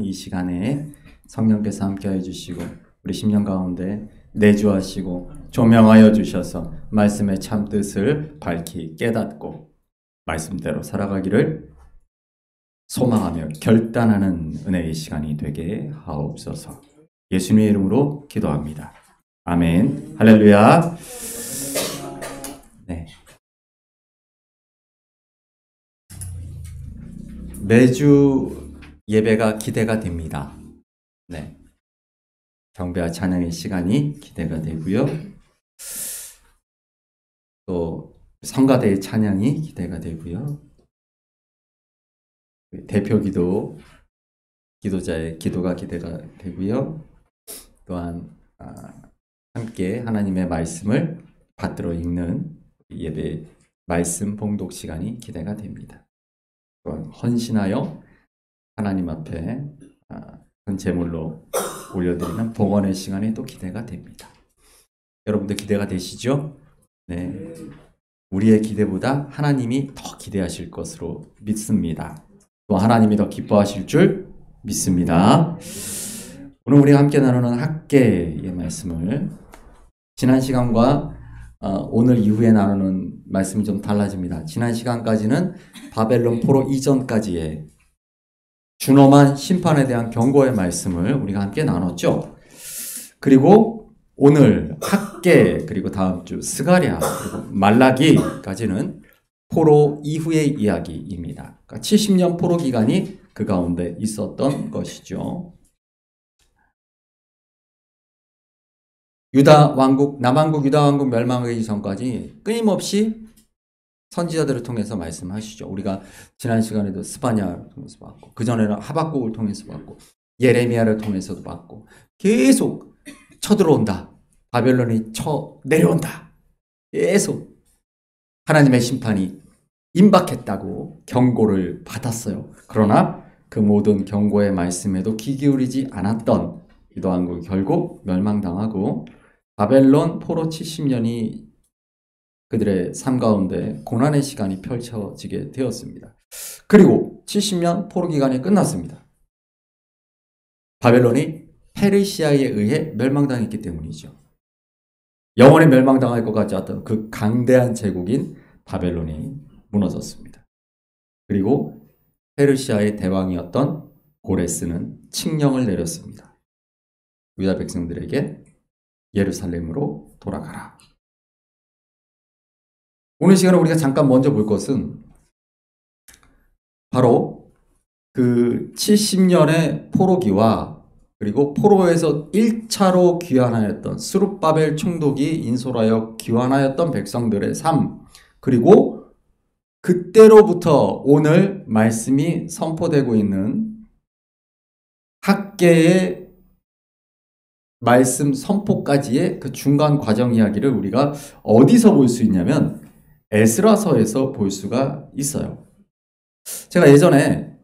이 시간에 성령께서 함께해 주시고 우리 심령 가운데 내주하시고 조명하여 주셔서 말씀의 참뜻을 밝히 깨닫고 말씀대로 살아가기를 소망하며 결단하는 은혜의 시간이 되게 하옵소서. 예수님의 이름으로 기도합니다. 아멘. 할렐루야. 네. 매주 예배가 기대가 됩니다. 네. 경배와 찬양의 시간이 기대가 되고요. 또 성가대의 찬양이 기대가 되고요. 대표 기도, 기도자의 기도가 기대가 되고요. 또한 함께 하나님의 말씀을 받들어 읽는 예배 말씀 봉독 시간이 기대가 됩니다. 또한 헌신하여 하나님 앞에 큰 제물로 올려드리는 봉헌의 시간이 또 기대가 됩니다. 여러분들 기대가 되시죠? 네. 우리의 기대보다 하나님이 더 기대하실 것으로 믿습니다. 또 하나님이 더 기뻐하실 줄 믿습니다. 오늘 우리가 함께 나누는 학개의 말씀을 지난 시간과 오늘 이후에 나누는 말씀이 좀 달라집니다. 지난 시간까지는 바벨론 포로 이전까지의 준엄한 심판에 대한 경고의 말씀을 우리가 함께 나눴죠. 그리고 오늘 학개, 그리고 다음 주 스가랴, 그리고 말라기까지는 포로 이후의 이야기입니다. 그러니까 70년 포로 기간이 그 가운데 있었던 것이죠. 유다 왕국, 남왕국 유다 왕국 멸망하기 전까지 끊임없이 선지자들을 통해서 말씀하시죠. 우리가 지난 시간에도 스바냐를 통해서 봤고, 그전에는 하박국을 통해서 봤고, 예레미야를 통해서도 봤고, 계속 쳐들어온다. 바벨론이 내려온다. 계속 하나님의 심판이 임박했다고 경고를 받았어요. 그러나 그 모든 경고의 말씀에도 귀 기울이지 않았던 유다 왕국이 결국 멸망당하고 바벨론 포로 70년이 그들의 삶 가운데 고난의 시간이 펼쳐지게 되었습니다. 그리고 70년 포로 기간이 끝났습니다. 바벨론이 페르시아에 의해 멸망당했기 때문이죠. 영원히 멸망당할 것 같지 않던 그 강대한 제국인 바벨론이 무너졌습니다. 그리고 페르시아의 대왕이었던 고레스는 칙령을 내렸습니다. 유다 백성들에게 예루살렘으로 돌아가라. 오늘 시간에 우리가 잠깐 먼저 볼 것은 바로 그 70년의 포로기와 그리고 포로에서 1차로 귀환하였던 스룹바벨 총독이 인솔하여 귀환하였던 백성들의 삶, 그리고 그때로부터 오늘 말씀이 선포되고 있는 학개의 말씀 선포까지의 그 중간 과정 이야기를 우리가 어디서 볼 수 있냐면 에스라서에서 볼 수가 있어요. 제가 예전에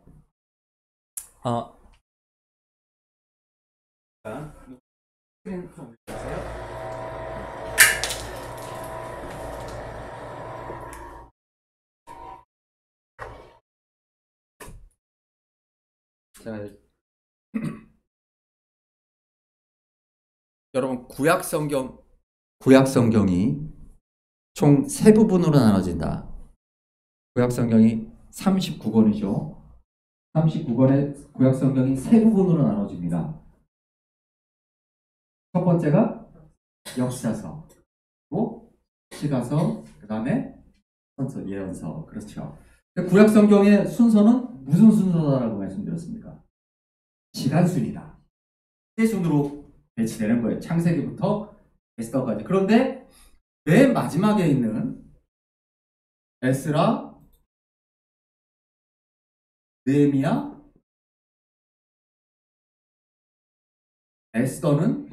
여러분 구약 성경이 총 세 부분으로 나눠진다. 구약 성경이 39권이죠. 39권의 구약 성경이 세 부분으로 나눠집니다. 첫 번째가 역사서, 그리고 시가서, 그 다음에 선서, 예언서. 그렇죠. 구약 성경의 순서는 무슨 순서다라고 말씀드렸습니까? 시간순이다. 세순으로 배치되는 거예요. 창세기부터 에스더까지. 그런데 맨 마지막에 있는 에스라, 느헤미야, 에스더는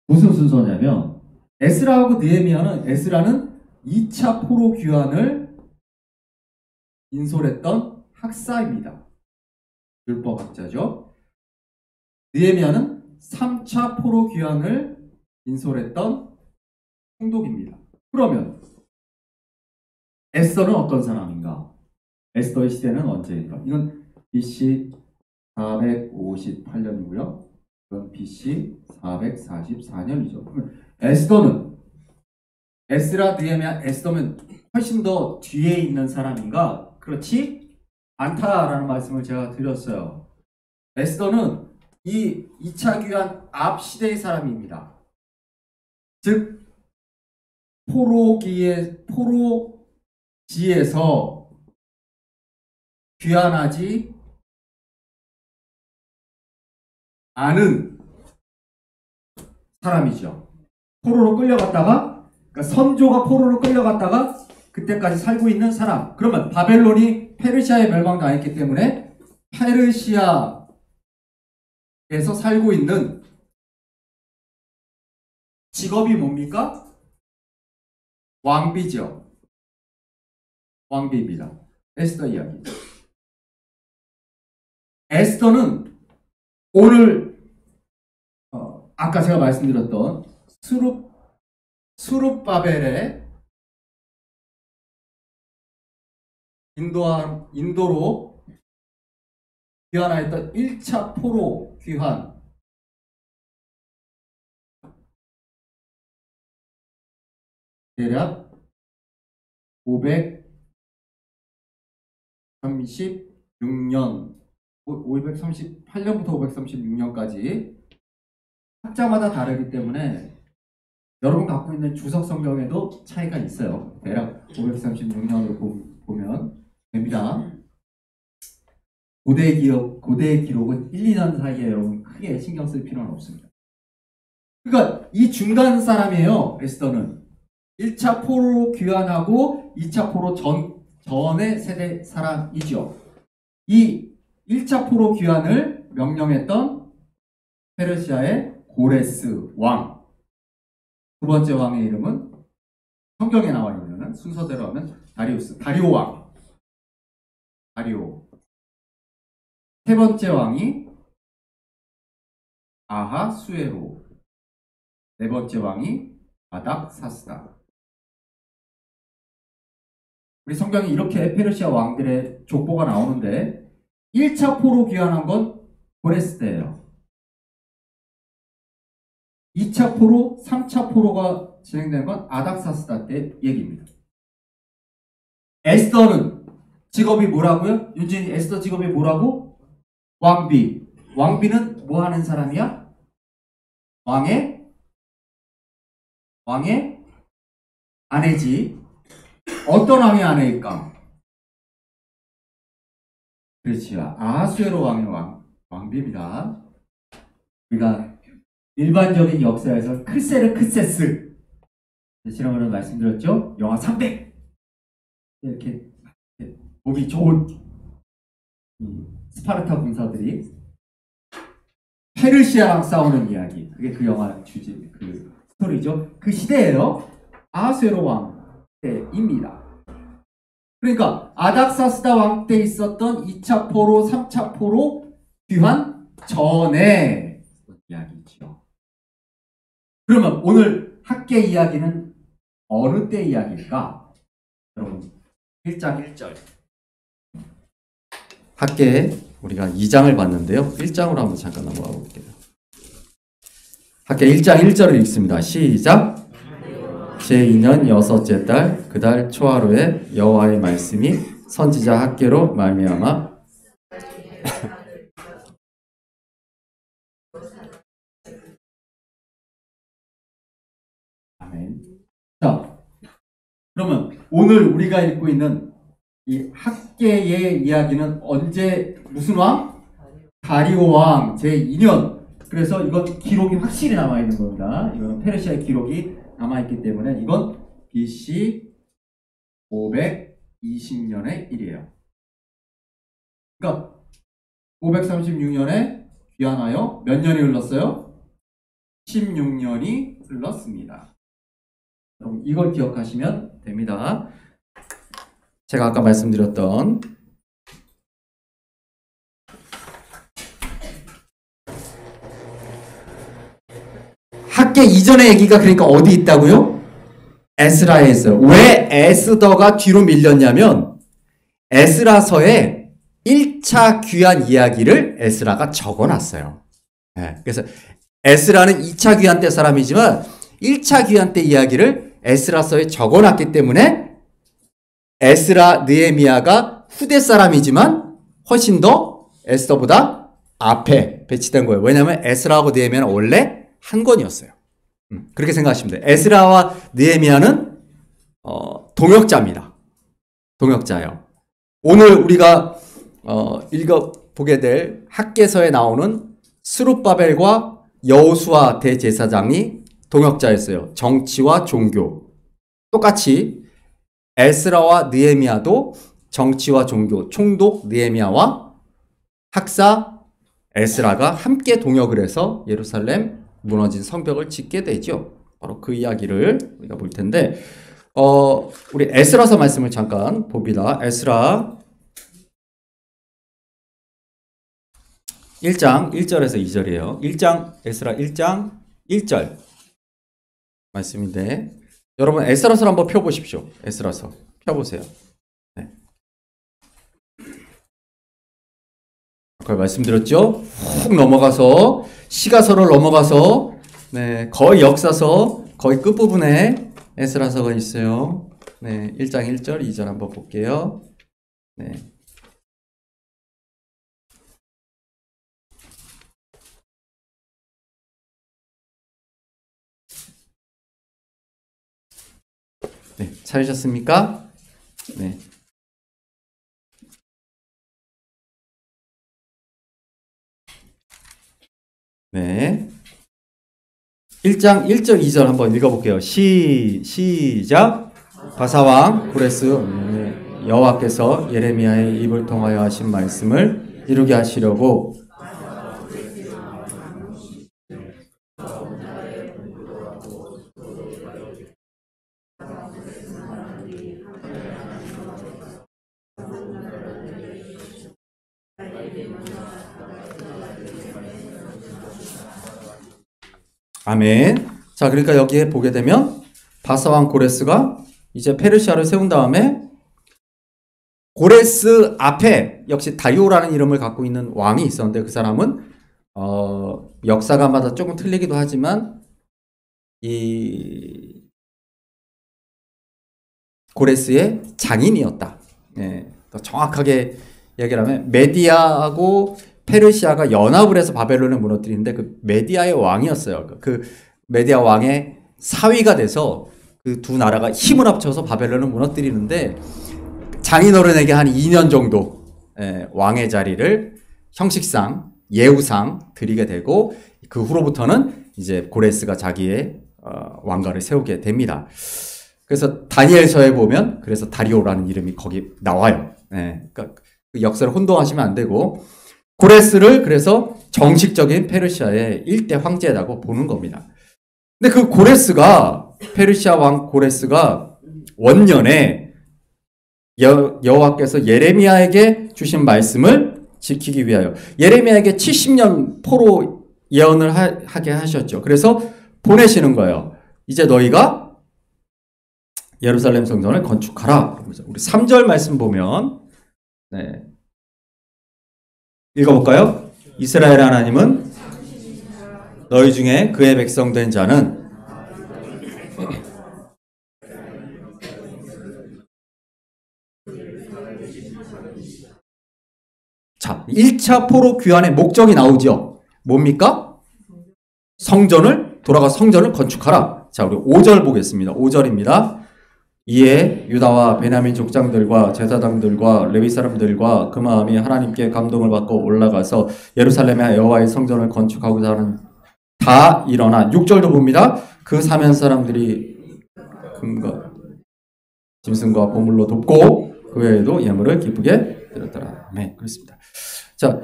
무슨 순서냐면 에스라하고 느헤미야는 에스라는 2차 포로 귀환을 인솔했던 학사입니다. 율법학자죠. 느헤미야는 3차 포로 귀환을 인솔했던 총독입니다. 그러면 에스더는 어떤 사람인가? 에스더의 시대는 언제인가? 이건 BC 458년이고요. 이건 BC 444년이죠. 그러면 에스더는 에스라, 느헤미야, 에스더면 훨씬 더 뒤에 있는 사람인가? 그렇지 않다라는 말씀을 제가 드렸어요. 에스더는 이 2차 귀환 앞 시대의 사람입니다. 즉 포로지에서 귀환하지 않은 사람이죠. 포로로 끌려갔다가, 그러니까 선조가 포로로 끌려갔다가 그때까지 살고 있는 사람. 그러면 바벨론이 페르시아에 멸망당했기 때문에 페르시아에서 살고 있는 직업이 뭡니까? 왕비죠. 왕비입니다. 에스더 이야기. 에스더는 오늘 아까 제가 말씀드렸던 수룹바벨의 인도로 귀환하였던 1차 포로 귀환, 대략 538년부터 536년까지 학자마다 다르기 때문에 여러분 갖고 있는 주석 성경에도 차이가 있어요. 대략 536년으로 보면 됩니다. 고대 기록은 1, 2년 사이에 여러분 크게 신경 쓸 필요는 없습니다. 그러니까 이 중간 사람이에요. 에스더는 1차 포로 귀환하고 2차 포로 전의 세대 사람이죠. 이 1차 포로 귀환을 명령했던 페르시아의 고레스 왕. 두 번째 왕의 이름은 성경에 나와 있는 순서대로 하면 다리오 왕. 다리오. 세 번째 왕이 아하수에로. 네 번째 왕이 아닥사스다. 우리 성경에 이렇게 페르시아 왕들의 족보가 나오는데 1차 포로 귀환한 건 고레스 때예요. 2차 포로, 3차 포로가 진행된 건 아닥사스다 때 얘기입니다. 에스더는 직업이 뭐라고요? 윤진이 에스더 직업이 뭐라고? 왕비. 왕비는 뭐 하는 사람이야? 왕의 아내지. 어떤 왕의 아내일까? 그렇지. 아하수에로 왕의 왕비입니다. 우리가 일반적인 역사에서 크세스 지난번에 말씀드렸죠? 영하 300 이렇게 보기 좋은 스파르타 군사들이 페르시아랑 싸우는 이야기. 그게 그 영화 주제, 그 스토리죠. 그 시대예요. 아하수에로 왕 때입니다. 그러니까 아닥사스다 왕 때 있었던 2차 포로, 3차 포로 귀환 전에 이야기죠. 그러면 오늘 학계 이야기는 어느 때 이야기일까? 여러분 1장 1절. 학계에 우리가 2장을 봤는데요. 1장으로 한번 잠깐 넘어가 볼게요. 학계 1장 1절을 읽습니다. 시작. 제2년 여섯째 달 그 달 초하루에 여호와의 말씀이 선지자 학계로 말미암아 아멘. 자, 그러면 오늘 우리가 읽고 있는 이 학계의 이야기는 언제 무슨 왕? 다리오 왕 제2년. 그래서 이건 기록이 확실히 남아 있는 겁니다. 이거는 페르시아의 기록이 남아 있기 때문에 이건 BC 520년의 일이에요. 그러니까 536년에 귀환하여 몇 년이 흘렀어요? 16년이 흘렀습니다. 여러분 이걸 기억하시면 됩니다. 제가 아까 말씀드렸던 학계 이전의 얘기가 그러니까 어디 있다고요? 에스라에서. 왜 에스더가 뒤로 밀렸냐면 에스라서에 1차 귀환 이야기를 에스라가 적어놨어요. 네, 그래서 에스라는 2차 귀환 때 사람이지만 1차 귀환 때 이야기를 에스라서에 적어놨기 때문에 에스라, 느헤미야가 후대 사람이지만 훨씬 더 에스더보다 앞에 배치된 거예요. 왜냐하면 에스라하고 느헤미야는 원래 한 권이었어요. 그렇게 생각하시면 돼요. 에스라와 느헤미야는 동역자입니다. 동역자예요. 오늘 우리가 읽어보게 될 학개서에 나오는 스룹바벨과 여호수아 대제사장이 동역자였어요. 정치와 종교. 똑같이 에스라와 느헤미야도 정치와 종교, 총독 느헤미야와 학사 에스라가 함께 동역을 해서 예루살렘 무너진 성벽을 짓게 되죠. 바로 그 이야기를 우리가 볼 텐데, 우리 에스라서 말씀을 잠깐 봅니다. 에스라 1장 1절에서 2절이에요. 에스라 1장 1절 말씀인데, 여러분 에스라서를 한번 펴보십시오. 에스라서 펴보세요. 네. 아까 말씀드렸죠? 훅 넘어가서 시가서를 넘어가서 네, 거의 역사서 거의 끝부분에 에스라서가 있어요. 네, 1장 1절 2절 한번 볼게요. 네. 네, 찾으셨습니까? 네. 네. 1장 1절 2절 한번 읽어볼게요. 시작. 바사왕 고레스 여호와께서 예레미야의 입을 통하여 하신 말씀을 이루게 하시려고 아멘. 자, 그러니까 여기에 보게 되면 바사왕 고레스가 이제 페르시아를 세운 다음에 고레스 앞에 역시 다리오라는 이름을 갖고 있는 왕이 있었는데 그 사람은 역사가마다 조금 틀리기도 하지만 이 고레스의 장인이었다. 네, 더 정확하게 얘기를 하면 메디아하고 페르시아가 연합을 해서 바벨론을 무너뜨리는데 그 메디아의 왕이었어요. 그 메디아 왕의 사위가 돼서 그 두 나라가 힘을 합쳐서 바벨론을 무너뜨리는데 장인어른에게 한 2년 정도 왕의 자리를 형식상 예우상 드리게 되고 그 후로부터는 이제 고레스가 자기의 왕가를 세우게 됩니다. 그래서 다니엘서에 보면 그래서 다리오라는 이름이 거기 나와요. 그러니까 그 역사를 혼동하시면 안 되고 고레스를 그래서 정식적인 페르시아의 일대 황제라고 보는 겁니다. 근데 그 고레스가 페르시아 왕 고레스가 원년에 여호와께서 예레미야에게 주신 말씀을 지키기 위하여 예레미야에게 70년 포로 예언을 하게 하셨죠. 그래서 보내시는 거예요. 이제 너희가 예루살렘 성전을 건축하라. 우리 3절 말씀 보면 네. 읽어볼까요? 이스라엘 하나님은 너희 중에 그의 백성 된 자는 자, 1차 포로 귀환의 목적이 나오죠. 뭡니까? 돌아가 성전을 건축하라. 자, 우리 5절 보겠습니다. 5절입니다. 이에 유다와 베냐민 족장들과 제사장들과 레위 사람들과 그 마음이 하나님께 감동을 받고 올라가서 예루살렘에 여호와의 성전을 건축하고자 하는 다 일어나 6절도 봅니다. 그 사면 사람들이 금과 짐승과 보물로 돕고 그 외에도 예물을 기쁘게 드렸더라. 네, 그렇습니다. 자,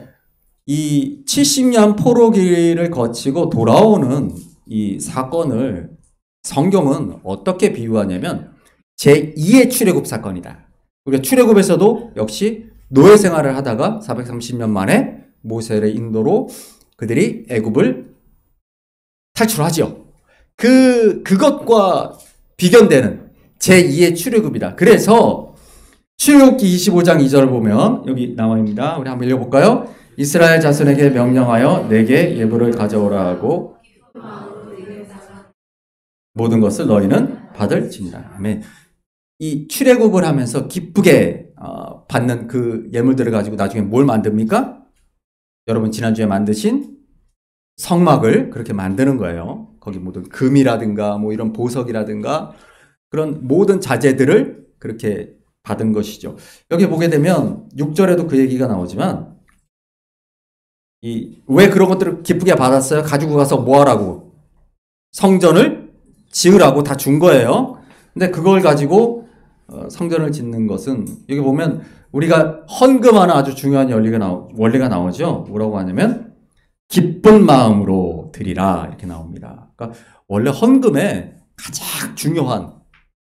이 70년 포로기를 거치고 돌아오는 이 사건을 성경은 어떻게 비유하냐면 제2의 출애굽 사건이다. 우리가 출애굽에서도 역시 노예 생활을 하다가 430년 만에 모세의 인도로 그들이 애굽을 탈출하죠. 그것과 비견되는 제2의 출애굽이다. 그래서 출애굽기 25장 2절을 보면 여기 나와 있습니다. 우리 한번 읽어볼까요? 이스라엘 자손에게 명령하여 내게 예물을 가져오라 하고 모든 것을 너희는 받을지니라. 아멘. 이 출애굽을 하면서 기쁘게 받는 그 예물들을 가지고 나중에 뭘 만듭니까? 여러분 지난주에 만드신 성막을 그렇게 만드는 거예요. 거기 모든 금이라든가 뭐 이런 보석이라든가 그런 모든 자재들을 그렇게 받은 것이죠. 여기 보게 되면 6절에도 그 얘기가 나오지만 왜 그런 것들을 기쁘게 받았어요? 가지고 가서 뭐 하라고? 성전을 지으라고 다 준 거예요. 근데 그걸 가지고 성전을 짓는 것은 여기 보면 우리가 헌금하는 아주 중요한 원리가 나오죠. 뭐라고 하냐면 기쁜 마음으로 드리라 이렇게 나옵니다. 그러니까 원래 헌금의 가장 중요한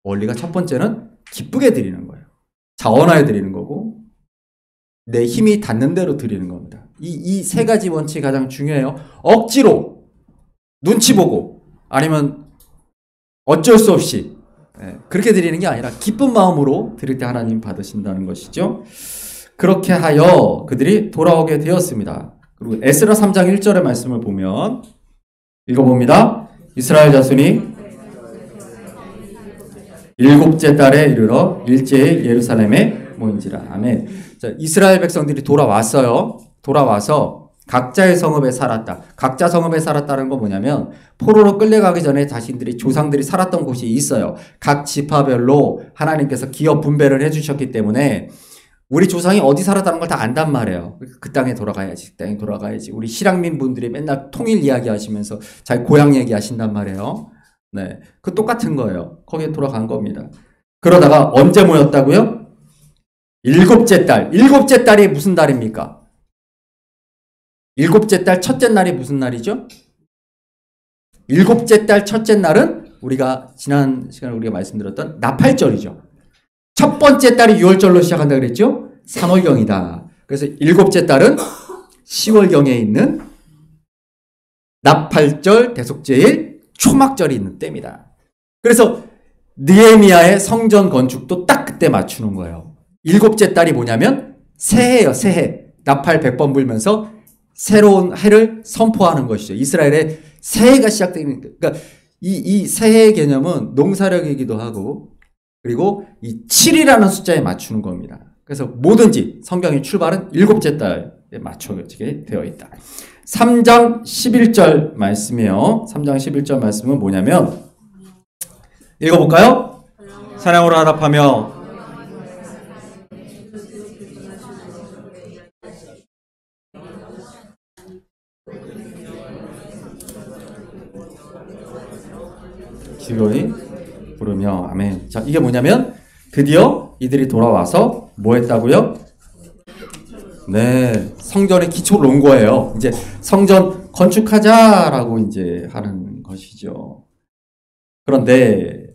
원리가 첫 번째는 기쁘게 드리는 거예요. 자원하여 드리는 거고 내 힘이 닿는 대로 드리는 겁니다. 이 세 가지 원칙이 가장 중요해요. 억지로 눈치 보고 아니면 어쩔 수 없이 그렇게 드리는 게 아니라 기쁜 마음으로 드릴 때 하나님 받으신다는 것이죠. 그렇게 하여 그들이 돌아오게 되었습니다. 그리고 에스라 3장 1절의 말씀을 보면 읽어봅니다. 이스라엘 자손이 일곱째 달에 이르러 일제히 예루살렘에 모인지라. 아멘. 자, 이스라엘 백성들이 돌아왔어요. 돌아와서 각자의 성읍에 살았다. 각자 성읍에 살았다는 건 뭐냐면 포로로 끌려가기 전에 자신들이 조상들이 살았던 곳이 있어요. 각 지파별로 하나님께서 기업 분배를 해주셨기 때문에 우리 조상이 어디 살았다는 걸 다 안단 말이에요. 그 땅에 돌아가야지, 그 땅에 돌아가야지. 우리 실향민 분들이 맨날 통일 이야기 하시면서 자기 고향 얘기 하신단 말이에요. 네, 그 똑같은 거예요. 거기에 돌아간 겁니다. 그러다가 언제 모였다고요? 일곱째 달. 일곱째 달이 무슨 달입니까? 일곱째 달 첫째 날이 무슨 날이죠? 일곱째 달 첫째 날은 우리가 지난 시간에 우리가 말씀드렸던 나팔절이죠. 첫 번째 달이 6월절로 시작한다 그랬죠? 3월경이다. 그래서 일곱째 달은 10월경에 있는 나팔절, 대속제일, 초막절이 있는 때입니다. 그래서 느헤미야의 성전 건축도 딱 그때 맞추는 거예요. 일곱째 달이 뭐냐면 새해예요. 새해. 나팔 100번 불면서 새로운 해를 선포하는 것이죠. 이스라엘의 새해가 시작되는, 그러니까 이 새해의 개념은 농사력이기도 하고 그리고 이 7이라는 숫자에 맞추는 겁니다. 그래서 뭐든지 성경의 출발은 일곱째 달에 맞춰지게 되어 있다. 3장 11절 말씀이에요. 3장 11절 말씀은 뭐냐면 읽어볼까요? 사냥으로 하답하며 기꺼이 부르며 아멘. 자, 이게 뭐냐면 드디어 이들이 돌아와서 뭐 했다고요? 네, 성전의 기초를 놓은 거예요. 이제 성전 건축하자라고 이제 하는 것이죠. 그런데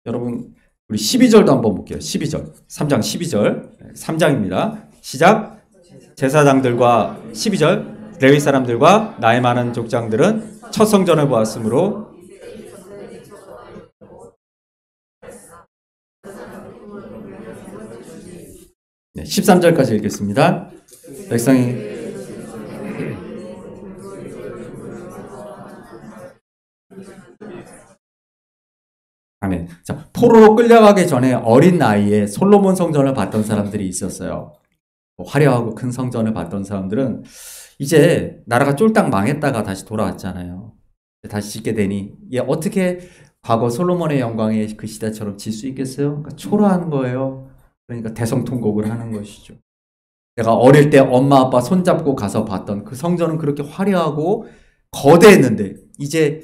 여러분 우리 12절도 한번 볼게요. 12절. 3장 12절. 3장입니다. 시작. 제사장들과 12절. 레위 사람들과 나이 많은 족장들은 첫 성전을 보았으므로 네, 13절까지 읽겠습니다. 백성이 아멘. 자, 포로로 끌려가기 전에 어린 나이에 솔로몬 성전을 봤던 사람들이 있었어요. 화려하고 큰 성전을 봤던 사람들은 이제 나라가 쫄딱 망했다가 다시 돌아왔잖아요. 다시 짓게 되니 얘 어떻게 과거 솔로몬의 영광의 그 시대처럼 질 수 있겠어요? 그러니까 초라한 거예요. 그러니까 대성통곡을 하는 것이죠. 내가 어릴 때 엄마 아빠 손잡고 가서 봤던 그 성전은 그렇게 화려하고 거대했는데 이제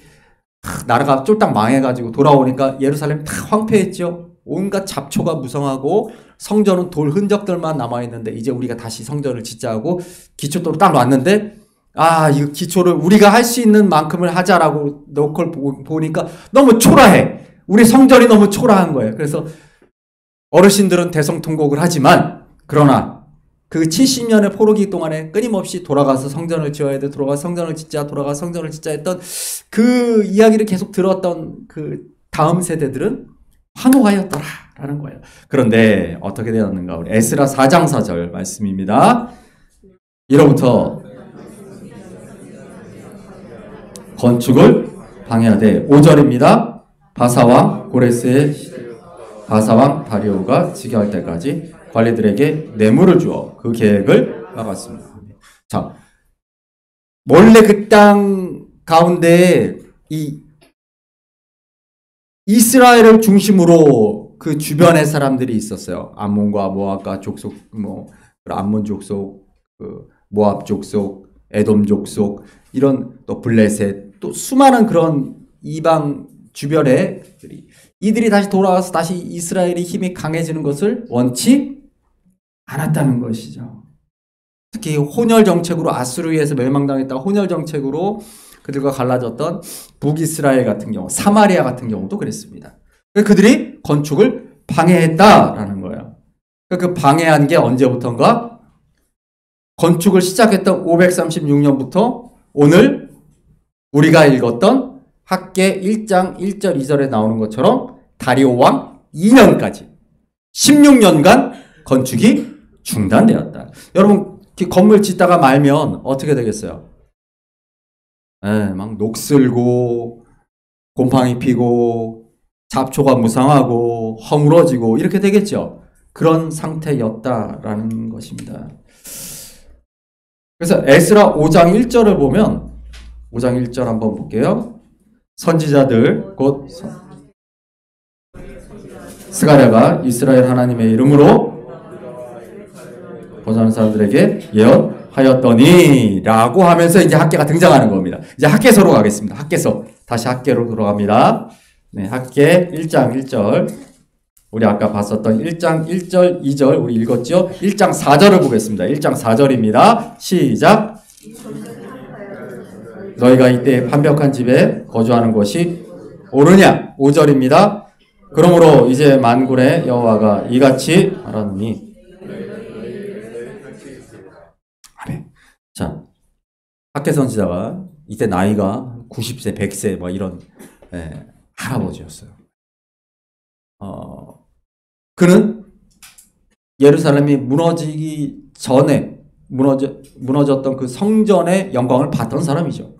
나라가 쫄딱 망해가지고 돌아오니까 예루살렘 다 황폐했죠. 온갖 잡초가 무성하고 성전은 돌 흔적들만 남아있는데 이제 우리가 다시 성전을 짓자고 기초도로 딱 놨는데 이 기초를 우리가 할 수 있는 만큼을 하자라고 놓고 보니까 너무 초라해. 우리 성전이 너무 초라한 거예요. 그래서 어르신들은 대성통곡을 하지만 그러나 그 70년의 포로기 동안에 끊임없이 돌아가서 성전을 지어야 돼, 돌아가서 성전을 짓자, 돌아가서 성전을 짓자 했던 그 이야기를 계속 들었던 그 다음 세대들은 환호하였더라라는 거예요. 그런데 어떻게 되었는가? 우리 에스라 4장 4절 말씀입니다. 이로부터 건축을 방해하되 5절입니다. 바사왕 고레스의 바사왕 다리오가 즉위할 때까지 관리들에게 뇌물을 주어 그 계획을 막았습니다. 자, 원래 그 땅 가운데 이 이스라엘을 중심으로 그 주변의 사람들이 있었어요. 암몬과 모압과 족속, 암몬 족속, 모압 족속, 에돔 족속, 이런 또 블레셋, 또 수많은 그런 이방 주변에 이들이 다시 돌아와서 다시 이스라엘의 힘이 강해지는 것을 원치 않았다는 것이죠. 특히 혼혈 정책으로 아수르에서 멸망당했다가 혼혈 정책으로 그들과 갈라졌던 북이스라엘 같은 경우, 사마리아 같은 경우도 그랬습니다. 그들이 건축을 방해했다라는 거예요. 그 방해한 게 언제부터인가? 건축을 시작했던 536년부터 오늘 우리가 읽었던 학개 1장 1절 2절에 나오는 것처럼 다리오 왕 2년까지 16년간 건축이 중단되었다. 여러분, 건물 짓다가 말면 어떻게 되겠어요? 막 녹슬고 곰팡이 피고 잡초가 무성하고 허물어지고 이렇게 되겠죠. 그런 상태였다라는 것입니다. 그래서 에스라 5장 1절을 보면 5장 1절 한번 볼게요. 선지자들 곧 스가랴가 이스라엘 하나님의 이름으로 보자는 사람들에게 예언하였더니 라고 하면서 이제 학개가 등장하는 겁니다. 이제 학개서로 가겠습니다. 학개서. 다시 학개로 돌아갑니다. 네, 학개 1장 1절. 우리 아까 봤었던 1장 1절 2절 우리 읽었죠? 1장 4절을 보겠습니다. 1장 4절입니다. 시작. 너희가 이때 판벽한 집에 거주하는 것이 옳으냐? 5절입니다. 그러므로 이제 만군의 여호와가 이같이 말하노니 자, 학개 선지자가 이때 나이가 90세, 100세 뭐 이런 할아버지였어요. 그는 예루살렘이 무너지기 전에 무너졌던 그 성전의 영광을 봤던 사람이죠.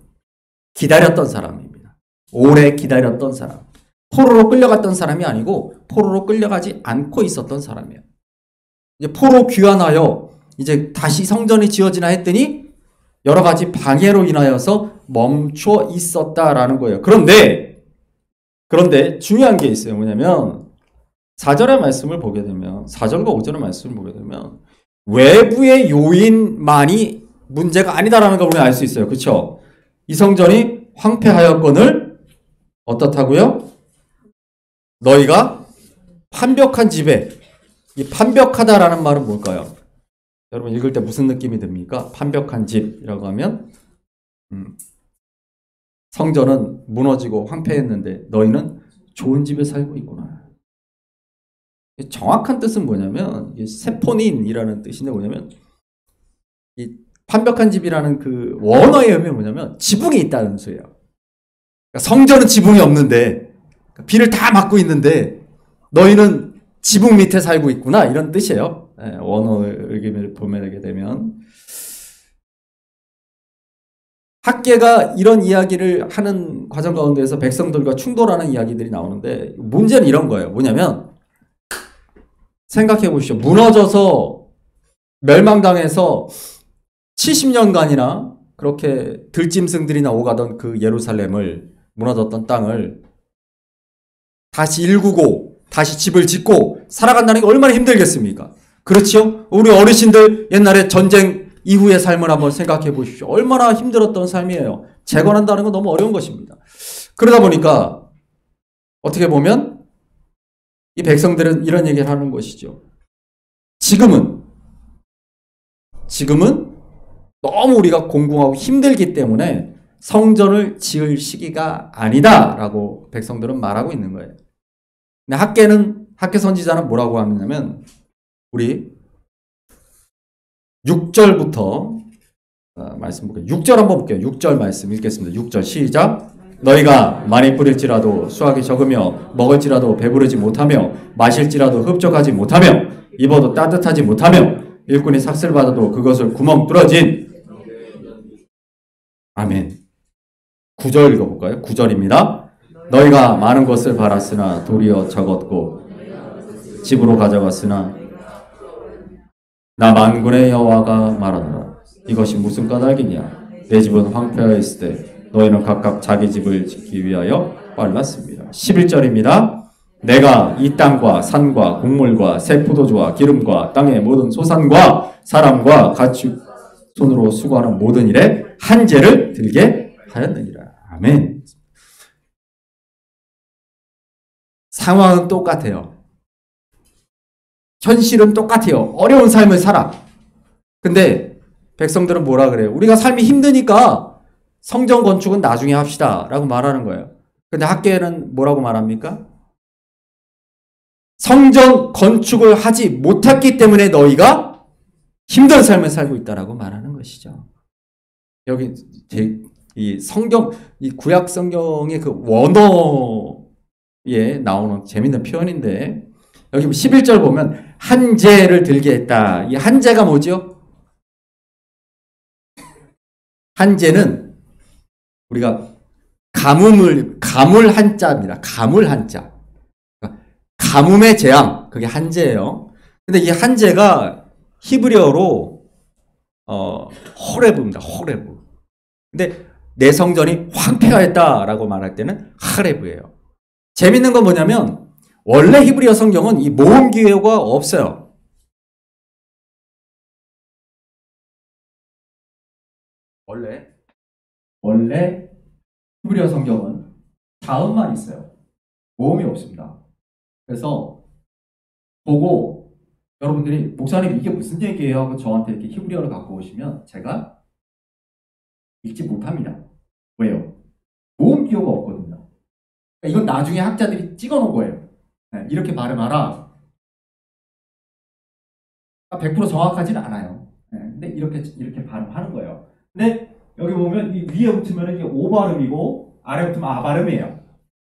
기다렸던 사람입니다. 오래 기다렸던 사람. 포로로 끌려갔던 사람이 아니고 포로로 끌려가지 않고 있었던 사람이에요. 이제 포로 귀환하여 이제 다시 성전이 지어지나 했더니 여러 가지 방해로 인하여서 멈춰 있었다라는 거예요. 그런데 중요한 게 있어요. 뭐냐면 4절의 말씀을 보게 되면 4절과 5절의 말씀을 보게 되면 외부의 요인만이 문제가 아니다라는 걸 우리가 알 수 있어요. 그렇죠? 이 성전이 황폐하였거늘 어떻다고요? 너희가 판벽한 집에 이 판벽하다라는 말은 뭘까요? 여러분 읽을 때 무슨 느낌이 듭니까? 판벽한 집이라고 하면 성전은 무너지고 황폐했는데 너희는 좋은 집에 살고 있구나. 정확한 뜻은 뭐냐면 세포닌이라는 뜻인데 뭐냐면 이 판벽한 집이라는 그 원어의 의미는 뭐냐면 지붕이 있다는 소리예요. 그러니까 성전은 지붕이 없는데 비를 다 막고 있는데 너희는 지붕 밑에 살고 있구나 이런 뜻이에요. 원어의 의미를 보게 되면 학개가 이런 이야기를 하는 과정 가운데에서 백성들과 충돌하는 이야기들이 나오는데 문제는 이런 거예요. 뭐냐면 생각해 보시죠. 무너져서 멸망당해서 70년간이나 그렇게 들짐승들이나 오가던 그 예루살렘을 무너졌던 땅을 다시 일구고 다시 집을 짓고 살아간다는 게 얼마나 힘들겠습니까? 그렇죠? 우리 어르신들 옛날에 전쟁 이후의 삶을 한번 생각해 보십시오. 얼마나 힘들었던 삶이에요. 재건한다는 건 너무 어려운 것입니다. 그러다 보니까 어떻게 보면 이 백성들은 이런 얘기를 하는 것이죠. 지금은 너무 우리가 공공하고 힘들기 때문에 성전을 지을 시기가 아니다라고 백성들은 말하고 있는 거예요. 근데 학개 선지자는 뭐라고 하냐면 우리 6절부터 말씀 볼게요. 6절 한번 볼게요. 6절 말씀 읽겠습니다. 6절 시작. 너희가 많이 뿌릴지라도 수확이 적으며 먹을지라도 배부르지 못하며 마실지라도 흡족하지 못하며 입어도 따뜻하지 못하며 일꾼이 삭슬 받아도 그것을 구멍 뚫어진. 아멘. 9절 읽어볼까요? 9절입니다. 너희가 많은 것을 바랐으나 도리어 적었고 집으로 가져갔으나 나 만군의 여호와가 말하노라. 이것이 무슨 까닭이냐? 내 집은 황폐하여 있을 때 너희는 각각 자기 집을 짓기 위하여 빨랐습니다. 11절입니다. 내가 이 땅과 산과 곡물과 새 포도주와 기름과 땅의 모든 소산과 사람과 같이 손으로 수고하는 모든 일에 한죄를 들게 하였느니라. 아멘. 상황은 똑같아요. 현실은 똑같아요. 어려운 삶을 살아. 근데 백성들은 뭐라 그래요? 우리가 삶이 힘드니까 성전 건축은 나중에 합시다 라고 말하는 거예요. 근데 학계는 뭐라고 말합니까? 성전 건축을 하지 못했기 때문에 너희가 힘든 삶을 살고 있다라고 말하는 것이죠. 여기 이 성경, 이 구약 성경의 그 원어에 나오는 재밌는 표현인데, 여기 11절 보면 한죄를 들게 했다. 이 한죄가 뭐죠? 한죄는 우리가 가물 한자입니다. 가물 한자. 가뭄의 재앙, 그게 한죄예요. 근데 이 한죄가 히브리어로 호레브입니다. 호레브. 근데 내 성전이 황폐하였다라고 말할 때는 하레브예요. 재밌는 건 뭐냐면 원래 히브리어 성경은 이 모음 기호가 없어요. 원래 히브리어 성경은 자음만 있어요. 모음이 없습니다. 그래서 보고 여러분들이 목사님 이게 무슨 얘기예요? 하고 저한테 이렇게 히브리어를 갖고 오시면 제가 읽지 못합니다. 왜요? 모음 기호가 없거든요. 그러니까 이건 나중에 학자들이 찍어놓은 거예요. 네, 이렇게 발음하라. 100% 정확하지는 않아요. 네, 근데 이렇게 발음하는 거예요. 근데 여기 보면 이 위에 붙으면 이게 오 발음이고 아래 붙으면 아 발음이에요.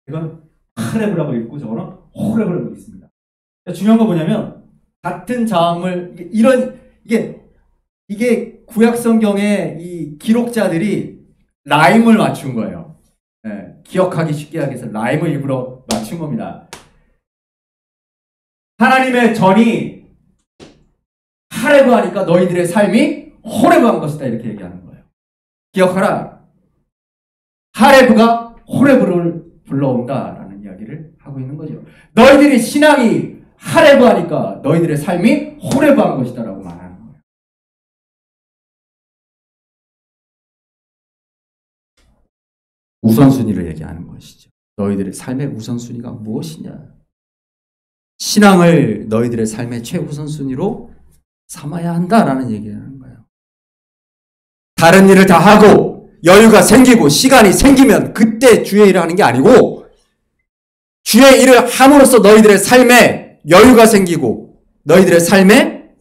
이건 하레브라고 읽고 저거는 호레브라고 읽습니다. 중요한 건 뭐냐면 같은 자음을 이게 구약 성경의 이 기록자들이 라임을 맞춘 거예요. 네, 기억하기 쉽게 하기 위해서 라임을 일부러 맞춘 겁니다. 하나님의 전이 하레브 하니까 너희들의 삶이 호레브 한 것이다 이렇게 얘기하는 거예요. 기억하라. 하레브가 호레브를 불러온다라는 이야기를 하고 있는 거죠. 너희들의 신앙이 하레브 하니까 너희들의 삶이 호레브 한 것이다 라고 말하는 거예요. 우선순위를 얘기하는 것이죠. 너희들의 삶의 우선순위가 무엇이냐? 신앙을 너희들의 삶의 최우선순위로 삼아야 한다라는 얘기를 하는 거예요. 다른 일을 다 하고 여유가 생기고 시간이 생기면 그때 주의 일을 하는 게 아니고 주의 일을 함으로써 너희들의 삶에 여유가 생기고 너희들의 삶에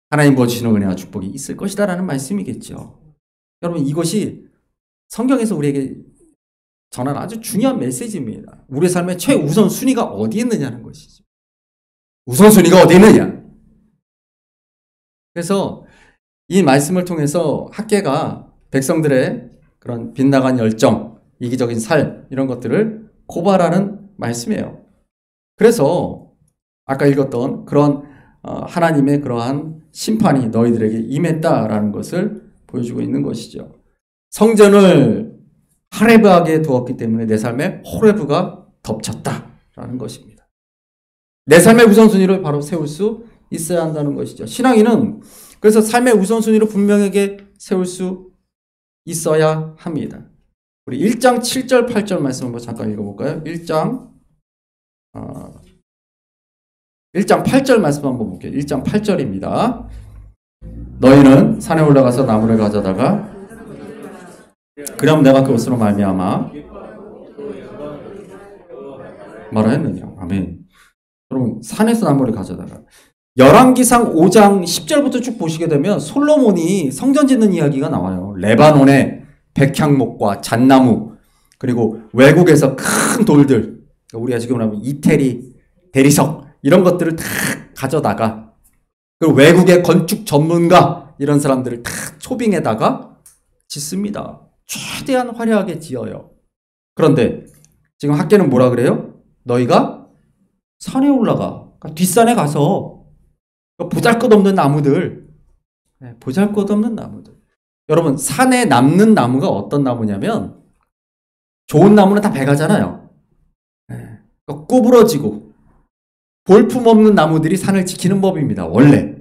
하나님 부어주시는 은혜와 축복이 있을 것이다 라는 말씀이겠죠. 여러분 이것이 성경에서 우리에게 전하는 아주 중요한 메시지입니다. 우리의 삶의 최우선순위가 어디 있느냐는 것이죠. 우선순위가 어디 있느냐. 그래서 이 말씀을 통해서 학계가 백성들의 그런 빗나간 열정, 이기적인 삶 이런 것들을 고발하는 말씀이에요. 그래서 아까 읽었던 그런 하나님의 그러한 심판이 너희들에게 임했다라는 것을 보여주고 있는 것이죠. 성전을 하레브하게 두었기 때문에 내 삶에 호레브가 덮쳤다라는 것입니다. 내 삶의 우선순위를 바로 세울 수 있어야 한다는 것이죠. 신앙인은 그래서 삶의 우선순위를 분명하게 세울 수 있어야 합니다. 우리 1장 7절 8절 말씀 한번 잠깐 읽어볼까요? 1장 8절 말씀 한번 볼게요. 1장 8절입니다. 너희는 산에 올라가서 나무를 가져다가 그럼 내가 그것으로 말미암아 뭐라 했느냐. 아멘. 여러분 산에서 나무를 가져다가 열왕기상 5장 10절부터 쭉 보시게 되면 솔로몬이 성전 짓는 이야기가 나와요. 레바논에 백향목과 잣나무, 그리고 외국에서 큰 돌들, 우리가 지금 하면 이태리, 대리석 이런 것들을 다 가져다가, 그리고 외국의 건축 전문가 이런 사람들을 다 초빙에다가 짓습니다. 최대한 화려하게 지어요. 그런데 지금 학계는 뭐라 그래요? 너희가 산에 올라가, 그러니까 뒷산에 가서 보잘것없는 나무들, 보잘것없는 나무들. 여러분, 산에 남는 나무가 어떤 나무냐면, 좋은 나무는 다 배가잖아요. 구부러지고 볼품없는 나무들이 산을 지키는 법입니다. 원래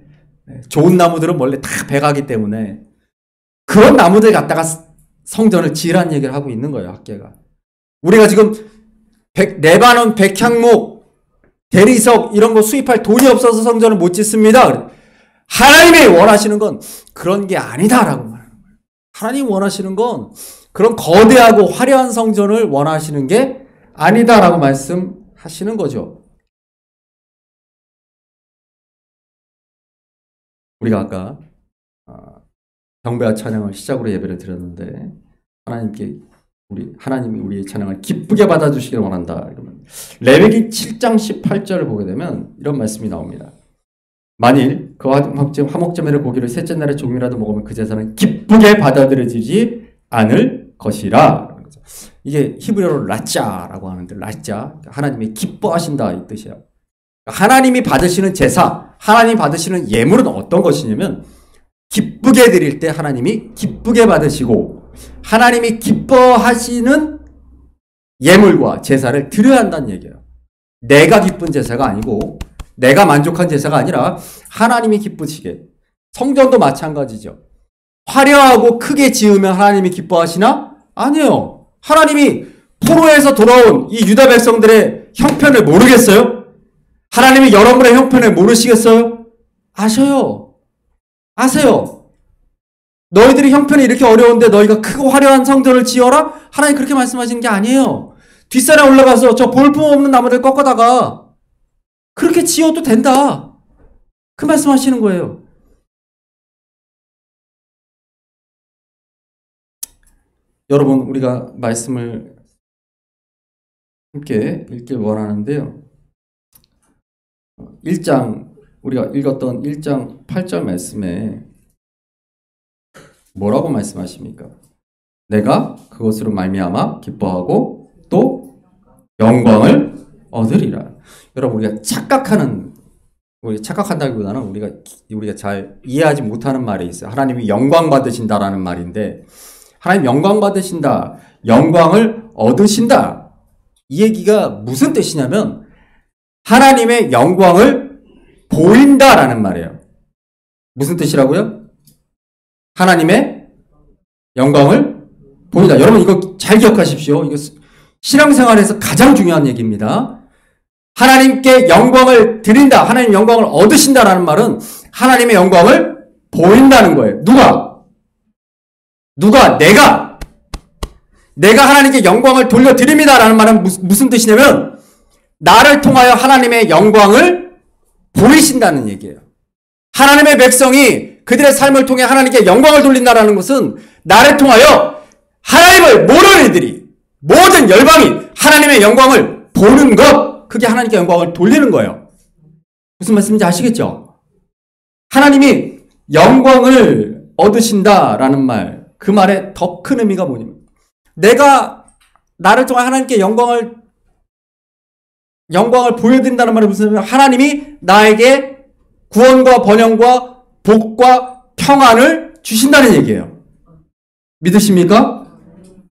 좋은 나무들은 원래 다 배가기 때문에 그런 나무들 갖다가 성전을 지으라는 얘기를 하고 있는 거예요. 학계가. 우리가 지금 레바논 백향목, 대리석 이런 거 수입할 돈이 없어서 성전을 못 짓습니다. 하나님이 원하시는 건 그런 게 아니다라고 말하는 거예요. 하나님 원하시는 건 그런 거대하고 화려한 성전을 원하시는 게 아니다라고 말씀하시는 거죠. 우리가 아까 경배와 찬양을 시작으로 예배를 드렸는데, 하나님이 우리의 찬양을 기쁘게 받아주시길 원한다. 이러면 레위기 7장 18절을 보게 되면 이런 말씀이 나옵니다. 만일 그 화목제물의 고기를 셋째 날에 조금이라도 먹으면 그 제사는 기쁘게 받아들여지지 않을 것이라. 이게 히브리어로 라짜라고 하는데, 라짜, 하나님이 기뻐하신다 이 뜻이에요. 하나님이 받으시는 제사, 하나님이 받으시는 예물은 어떤 것이냐면, 기쁘게 드릴 때 하나님이 기쁘게 받으시고, 하나님이 기뻐하시는 예물과 제사를 드려야 한다는 얘기예요. 내가 기쁜 제사가 아니고, 내가 만족한 제사가 아니라 하나님이 기쁘시게. 성전도 마찬가지죠. 화려하고 크게 지으면 하나님이 기뻐하시나? 아니에요. 하나님이 포로에서 돌아온 이 유다 백성들의 형편을 모르겠어요? 하나님이 여러분의 형편을 모르시겠어요? 아셔요. 아세요. 너희들이 형편이 이렇게 어려운데 너희가 크고 화려한 성전을 지어라? 하나님 그렇게 말씀하시는 게 아니에요. 뒷산에 올라가서 저 볼품없는 나무를 꺾어다가 그렇게 지어도 된다. 그 말씀하시는 거예요. 여러분, 우리가 말씀을 함께 읽길 원하는데요. 1장, 우리가 읽었던 1장 8절 말씀에 뭐라고 말씀하십니까? 내가 그것으로 말미암아 기뻐하고 또 영광을 얻으리라. 여러분, 우리가 착각한다기보다는 우리가 잘 이해하지 못하는 말이 있어요. 하나님이 영광 받으신다라는 말인데, 하나님 영광 받으신다, 영광을 얻으신다, 이 얘기가 무슨 뜻이냐면 하나님의 영광을 보인다라는 말이에요. 무슨 뜻이라고요? 하나님의 영광을 보인다. 여러분, 이거 잘 기억하십시오. 이거 신앙생활에서 가장 중요한 얘기입니다. 하나님께 영광을 드린다, 하나님 영광을 얻으신다라는 말은 하나님의 영광을 보인다는 거예요. 누가? 내가 하나님께 영광을 돌려드립니다라는 말은 무슨 뜻이냐면, 나를 통하여 하나님의 영광을 보이신다는 얘기예요. 하나님의 백성이 그들의 삶을 통해 하나님께 영광을 돌린다라는 것은 나를 통하여 하나님을 모르는 이들이, 모든 열방이 하나님의 영광을 보는 것, 그게 하나님께 영광을 돌리는 거예요. 무슨 말씀인지 아시겠죠? 하나님이 영광을 얻으신다라는 말, 그 말의 더 큰 의미가 뭐냐면, 내가 나를 통해 하나님께 영광을 보여드린다는 말이 무슨 의미냐면, 하나님이 나에게 구원과 번영과 복과 평안을 주신다는 얘기예요. 믿으십니까?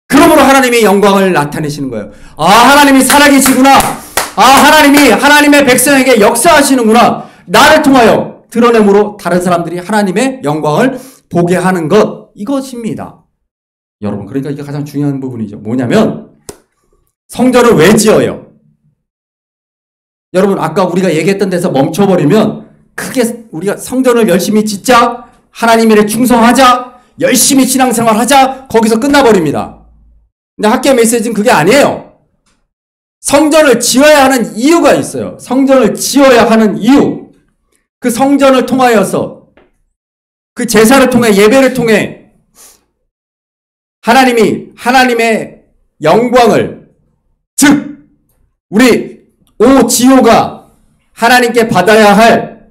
그러므로 하나님이 영광을 나타내시는 거예요. 아, 하나님이 살아계시구나. 아, 하나님이 하나님의 백성에게 역사하시는구나. 나를 통하여 드러내므로 다른 사람들이 하나님의 영광을 보게 하는 것, 이것입니다. 여러분, 그러니까 이게 가장 중요한 부분이죠. 뭐냐면, 성전을 왜 지어요? 여러분, 아까 우리가 얘기했던 데서 멈춰버리면, 크게 우리가 성전을 열심히 짓자, 하나님 일에 충성하자, 열심히 신앙생활 하자, 거기서 끝나버립니다. 근데 학계 메시지는 그게 아니에요. 성전을 지어야 하는 이유가 있어요. 성전을 지어야 하는 이유. 그 성전을 통하여서, 그 제사를 통해, 예배를 통해 하나님이 하나님의 영광을, 즉 우리 오지호가 하나님께 받아야 할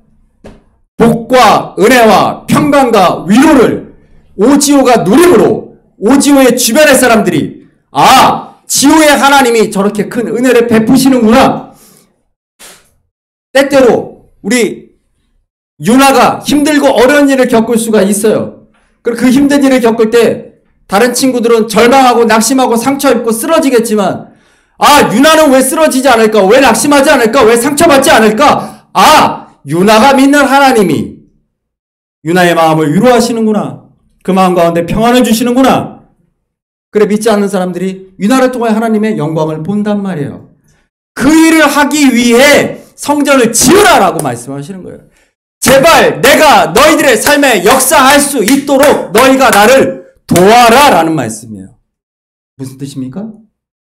복과 은혜와 평강과 위로를 오지호가 누림으로 오지호의 주변의 사람들이 지호의 하나님이 저렇게 큰 은혜를 베푸시는구나. 때때로 우리 유나가 힘들고 어려운 일을 겪을 수가 있어요. 그리고 그 힘든 일을 겪을 때 다른 친구들은 절망하고 낙심하고 상처 입고 쓰러지겠지만 유나는 왜 쓰러지지 않을까? 왜 낙심하지 않을까? 왜 상처받지 않을까? 유나가 믿는 하나님이 유나의 마음을 위로하시는구나. 그 마음 가운데 평안을 주시는구나. 그래, 믿지 않는 사람들이 유나를 통해 하나님의 영광을 본단 말이에요. 그 일을 하기 위해 성전을 지으라라고 말씀하시는 거예요. 제발 내가 너희들의 삶에 역사할 수 있도록 너희가 나를 도와라 라는 말씀이에요. 무슨 뜻입니까?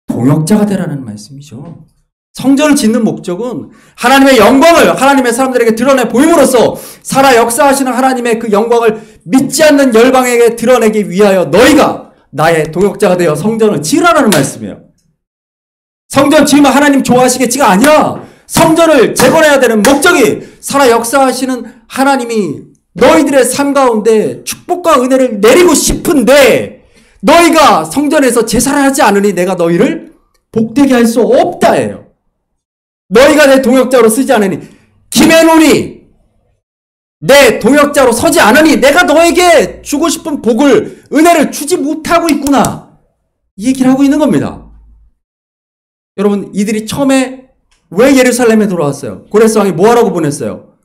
동역자가 되라는 말씀이죠. 성전을 짓는 목적은 하나님의 영광을 하나님의 사람들에게 드러내 보임으로써 살아 역사하시는 하나님의 그 영광을 믿지 않는 열방에게 드러내기 위하여 너희가 나의 동역자가 되어 성전을 지으라는 말씀이에요. 성전 지으면 하나님 좋아하시겠지가 아니야. 성전을 재건해야 되는 목적이 살아 역사하시는 하나님이 너희들의 삶 가운데 축복과 은혜를 내리고 싶은데 너희가 성전에서 제사를 하지 않으니 내가 너희를 복되게 할 수 없다예요. 너희가 내 동역자로 쓰지 않으니 김해논이 내 동역자로 서지 않으니 내가 너에게 주고 싶은 복을 은혜를 주지 못하고 있구나. 이 얘기를 하고 있는 겁니다. 여러분, 이들이 처음에 왜 예루살렘에 돌아왔어요? 고레스 왕이 뭐하라고 보냈어요?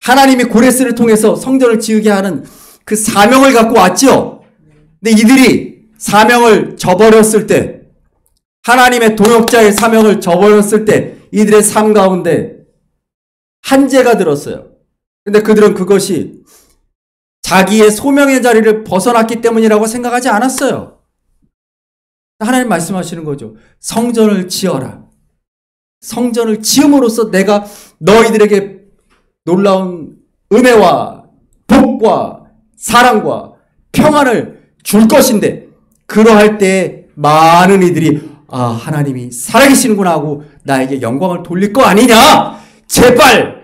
하나님이 고레스를 통해서 성전을 지으게 하는 그 사명을 갖고 왔죠. 근데 이들이 사명을 저버렸을 때, 하나님의 동역자의 사명을 저버렸을 때 이들의 삶 가운데 한재가 들었어요. 근데 그들은 그것이 자기의 소명의 자리를 벗어났기 때문이라고 생각하지 않았어요. 하나님 말씀하시는 거죠. 성전을 지어라. 성전을 지음으로써 내가 너희들에게 놀라운 은혜와 복과 사랑과 평안을 줄 것인데, 그러할 때 많은 이들이 하나님이 살아계시는구나 하고 나에게 영광을 돌릴 거 아니냐. 제발